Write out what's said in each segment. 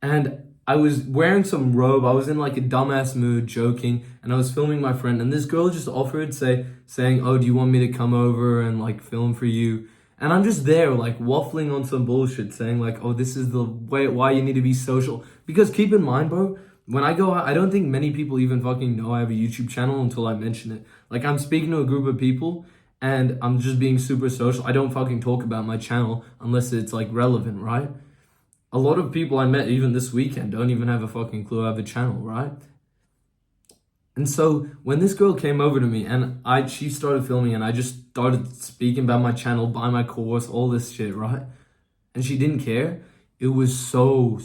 And I was wearing some robe. I was in like a dumbass mood, joking, and I was filming my friend. And this girl just offered, saying, "Oh, do you want me to come over and like film for you?" And I'm just there, like waffling on some bullshit, saying like, "Oh, this is the way why you need to be social." Because keep in mind, bro, when I go out, I don't think many people even fucking know I have a YouTube channel until I mention it. Like I'm speaking to a group of people, and I'm just being super social. I don't fucking talk about my channel unless it's like relevant, right? A lot of people I met even this weekend don't even have a fucking clue I have a channel, right? And so when this girl came over to me and she started filming and I just started speaking about my channel, buy my course, all this shit, right? And she didn't care. It was so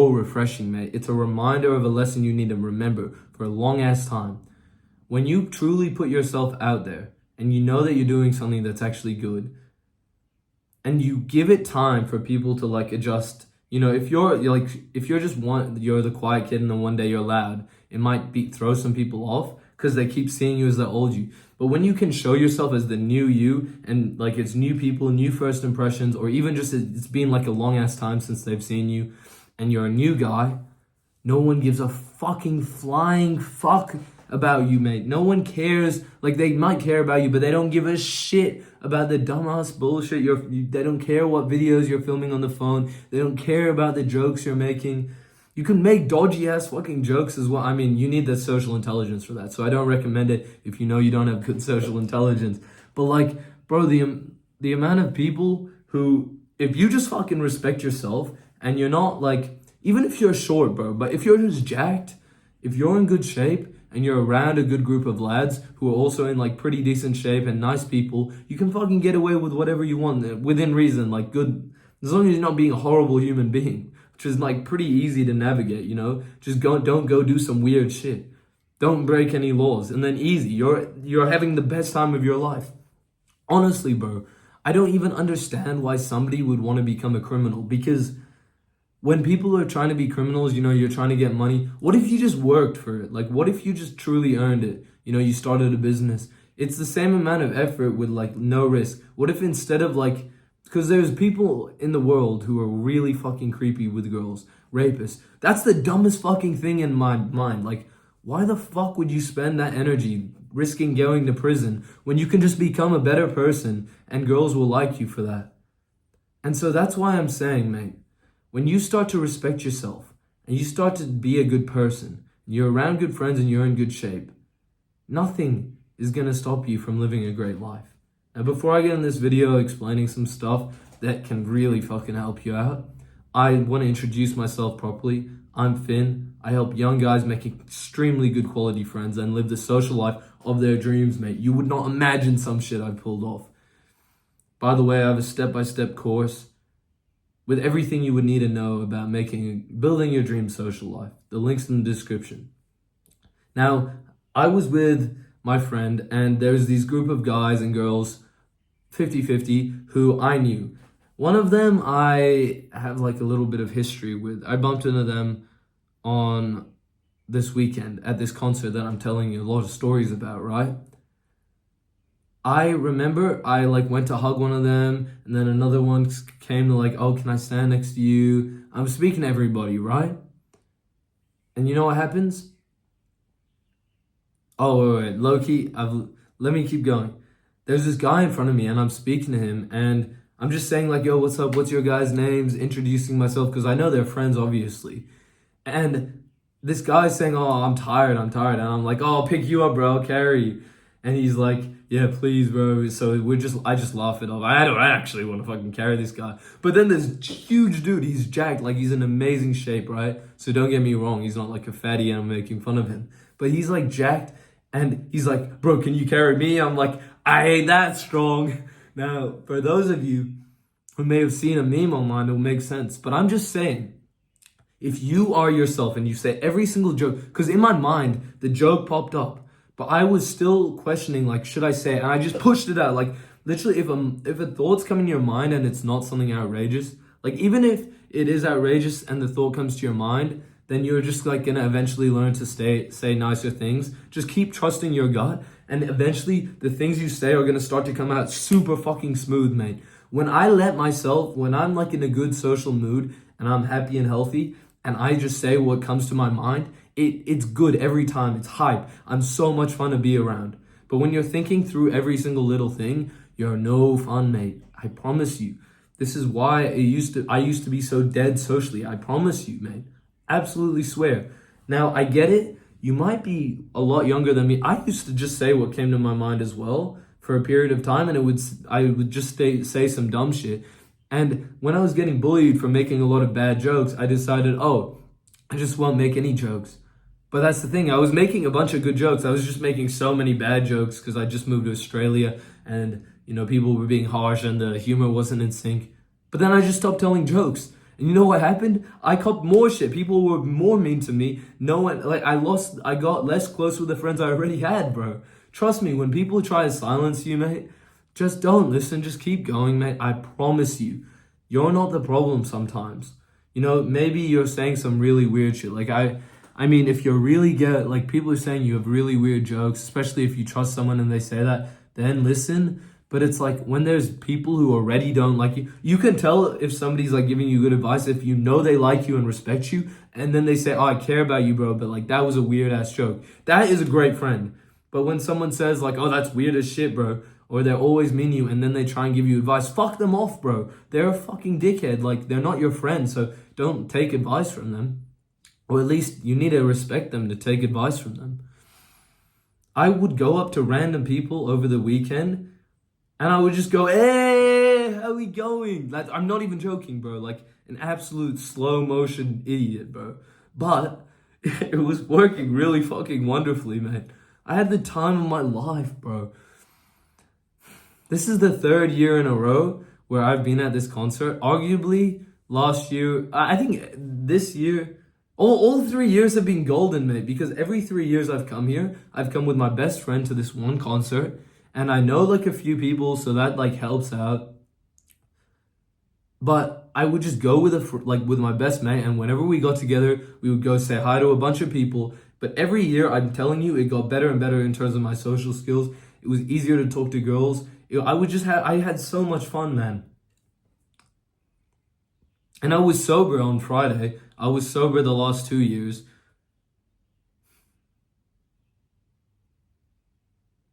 refreshing, mate. It's a reminder of a lesson you need to remember for a long ass time. When you truly put yourself out there and you know that you're doing something that's actually good, and you give it time for people to like adjust. If you're just you're the quiet kid and then one day you're loud, it might throw some people off because they keep seeing you as the old you. But when you can show yourself as the new you, and like it's new people, new first impressions, or even just it's been like a long ass time since they've seen you and you're a new guy, no one gives a fucking flying fuck about you, mate. No one cares. Like, they might care about you, but they don't give a shit about the dumbass bullshit they don't care what videos you're filming on the phone. They don't care about the jokes you're making. You can make dodgy ass fucking jokes as well. I mean, you need the social intelligence for that. So I don't recommend it if you know you don't have good social intelligence. But like, bro, the amount of people who, if you just fucking respect yourself and you're not like, even if you're short, bro, but if you're just jacked, if you're in good shape and you're around a good group of lads who are also in like pretty decent shape and nice people, you can fucking get away with whatever you want within reason, like good, as long as you're not being a horrible human being, which is like pretty easy to navigate, you know? Just don't go do some weird shit. Don't break any laws, and then easy. You're having the best time of your life. Honestly, bro, I don't even understand why somebody would want to become a criminal, because when people are trying to be criminals, you're trying to get money. What if you just worked for it? Like, what if you just truly earned it? You started a business. It's the same amount of effort with like no risk. What if instead of like, because there's people in the world who are really fucking creepy with girls, rapists. That's the dumbest fucking thing in my mind. Like, why the fuck would you spend that energy risking going to prison when you can just become a better person and girls will like you for that? And so that's why I'm saying, mate, when you start to respect yourself and you start to be a good person, and you're around good friends and you're in good shape, nothing is going to stop you from living a great life. Now, before I get in this video explaining some stuff that can really fucking help you out, I want to introduce myself properly. I'm Finn. I help young guys make extremely good quality friends and live the social life of their dreams, mate. You would not imagine some shit I've pulled off. By the way, I have a step-by-step course with everything you would need to know about building your dream social life. The link's in the description. Now, I was with my friend, and there's these group of guys and girls, 50-50, who I knew. One of them I have like a little bit of history with. I bumped into them on this weekend at this concert that I'm telling you a lot of stories about, right? I remember I like went to hug one of them, and then another one came to like, "Oh, can I stand next to you?" I'm speaking to everybody, right? And you know what happens? Oh, wait, low-key, let me keep going. There's this guy in front of me and I'm speaking to him and I'm just saying like, "Yo, what's up? What's your guys' names?" Introducing myself because I know they're friends, obviously. And this guy's saying, "Oh, I'm tired. And I'm like, "Oh, I'll pick you up, bro. I'll carry you." And he's like, "Yeah, please, bro." So I just laugh it off. I don't actually want to fucking carry this guy. But then this huge dude, he's jacked, like he's in amazing shape, right? So don't get me wrong, he's not like a fatty and I'm making fun of him. But he's like jacked and he's like, "Bro, can you carry me?" I'm like, "I ain't that strong." Now, for those of you who may have seen a meme online, it'll make sense. But I'm just saying, if you are yourself and you say every single joke, because in my mind, the joke popped up, but I was still questioning, like, should I say it? And I just pushed it out. Like, literally, if a thought's come in your mind and it's not something outrageous, like, even if it is outrageous and the thought comes to your mind, then you're just, like, gonna eventually learn to say nicer things. Just keep trusting your gut, and eventually the things you say are gonna start to come out super fucking smooth, mate. When I'm, like, in a good social mood and I'm happy and healthy, and I just say what comes to my mind, it's good every time. It's hype. I'm so much fun to be around. But when you're thinking through every single little thing, you're no fun, mate. I promise you. This is why I used to be so dead socially. I promise you, mate. Absolutely swear. Now, I get it. You might be a lot younger than me. I used to just say what came to my mind as well for a period of time, and I would just say some dumb shit. And when I was getting bullied for making a lot of bad jokes, I decided, oh, I just won't make any jokes. But that's the thing. I was making a bunch of good jokes. I was just making so many bad jokes because I just moved to Australia and, people were being harsh and the humor wasn't in sync. But then I just stopped telling jokes. And you know what happened? I copped more shit. People were more mean to me. No one, I got less close with the friends I already had, bro. Trust me, when people try to silence you, mate, just don't listen. Just keep going, mate. I promise you. You're not the problem sometimes. Maybe you're saying some really weird shit. I mean, if you're really people are saying you have really weird jokes, especially if you trust someone and they say that, then listen. But it's like when there's people who already don't like you, you can tell if somebody's giving you good advice if you know they like you and respect you, and then they say, "Oh, I care about you, bro," but that was a weird ass joke. That is a great friend. But when someone says "Oh, that's weird as shit, bro," or they're always mean to you, and then they try and give you advice, fuck them off, bro. They're a fucking dickhead. They're not your friend, so don't take advice from them. Or at least you need to respect them to take advice from them. I would go up to random people over the weekend and I would just go, "Hey, how we going?" I'm not even joking, bro. An absolute slow motion idiot, bro. But it was working really fucking wonderfully, man. I had the time of my life, bro. This is the third year in a row where I've been at this concert. Arguably, last year, I think this year, all 3 years have been golden, mate, because every 3 years I've come here, I've come with my best friend to this one concert. And I know a few people, so that helps out. But I would just go with my best mate, and whenever we got together, we would go say hi to a bunch of people. But every year, I'm telling you, it got better and better in terms of my social skills. It was easier to talk to girls. I had so much fun, man. And I was sober on Friday. I was sober the last 2 years.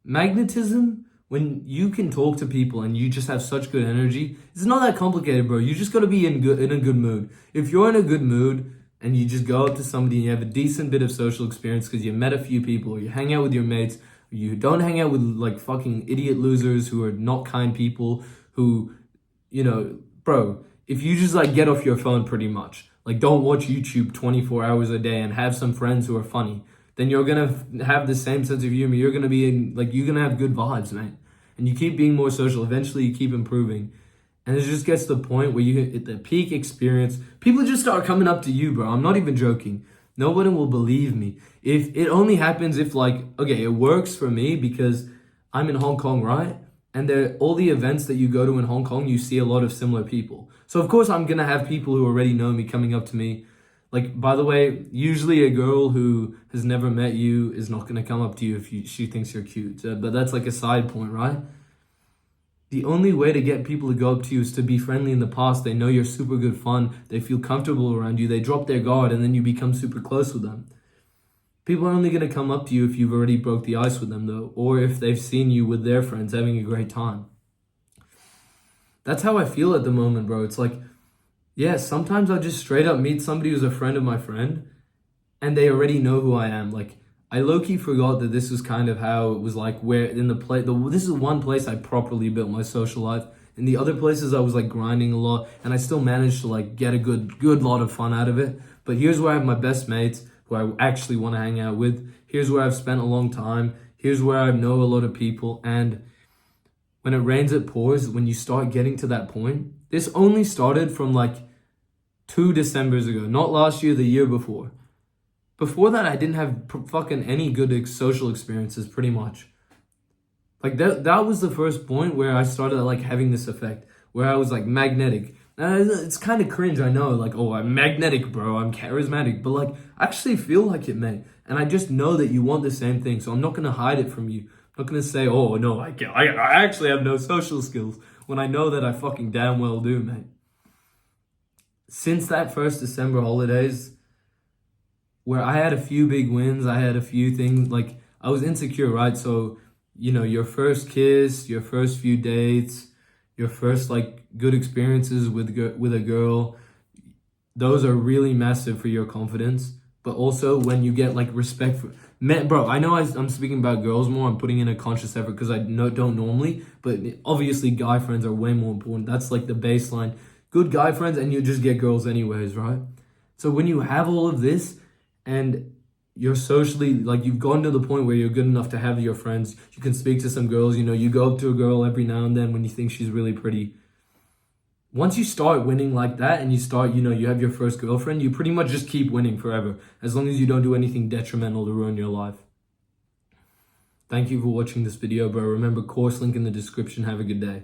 Magnetism, when you can talk to people and you just have such good energy, it's not that complicated, bro. You just gotta be in a good mood. If you're in a good mood and you just go up to somebody and you have a decent bit of social experience because you met a few people, or you hang out with your mates, or you don't hang out with fucking idiot losers who are not kind people who, bro, if you just get off your phone pretty much, don't watch YouTube 24 hours a day and have some friends who are funny, then you're gonna have the same sense of humor. You're gonna be you're gonna have good vibes, man. And you keep being more social. Eventually, you keep improving. And it just gets to the point where you hit the peak experience. People just start coming up to you, bro. I'm not even joking. No one will believe me. If it only happens if okay, it works for me because I'm in Hong Kong, right? And all the events that you go to in Hong Kong, you see a lot of similar people. So of course, I'm gonna have people who already know me coming up to me. By the way, usually a girl who has never met you is not going to come up to you if she thinks you're cute. But that's a side point, right? The only way to get people to go up to you is to be friendly in the past. They know you're super good fun. They feel comfortable around you. They drop their guard and then you become super close with them. People are only going to come up to you if you've already broke the ice with them, though, or if they've seen you with their friends having a great time. That's how I feel at the moment, bro. It's yeah, sometimes I'll just straight up meet somebody who's a friend of my friend and they already know who I am. I low-key forgot that this was kind of how it was where in this is one place I properly built my social life. In the other places I was grinding a lot and I still managed to get a good lot of fun out of it. But here's where I have my best mates who I actually want to hang out with. Here's where I've spent a long time. Here's where I know a lot of people. And when it rains, it pours. When you start getting to that point, this only started from 2 Decembers ago, not last year, the year before. Before that, I didn't have fucking any good social experiences, pretty much. That was the first point where I started having this effect, where I was magnetic. It's kind of cringe, I know, oh, I'm magnetic, bro, I'm charismatic, but I actually feel like it, mate. And I just know that you want the same thing, so I'm not gonna hide it from you. I'm not gonna say, oh, no, I actually have no social skills, when I know that I fucking damn well do, mate. Since that first December holidays, where I had a few big wins. I had a few things, like I was insecure, right? So, you know, your first kiss, your first few dates, your first like good experiences with a girl, those are really massive for your confidence. But also when you get like respect for men, bro. I know I'm speaking about girls more. I'm putting in a conscious effort because don't normally, but obviously guy friends are way more important. That's like the baseline. Good guy friends, and you just get girls anyways, right? So when you have all of this, and you're socially, like, you've gotten to the point where you're good enough to have your friends, you can speak to some girls. You know, you go up to a girl every now and then when you think she's really pretty. Once you start winning like that, and you start, you know, you have your first girlfriend, you pretty much just keep winning forever, as long as you don't do anything detrimental to ruin your life. Thank you for watching this video, bro. Remember, course link in the description. Have a good day.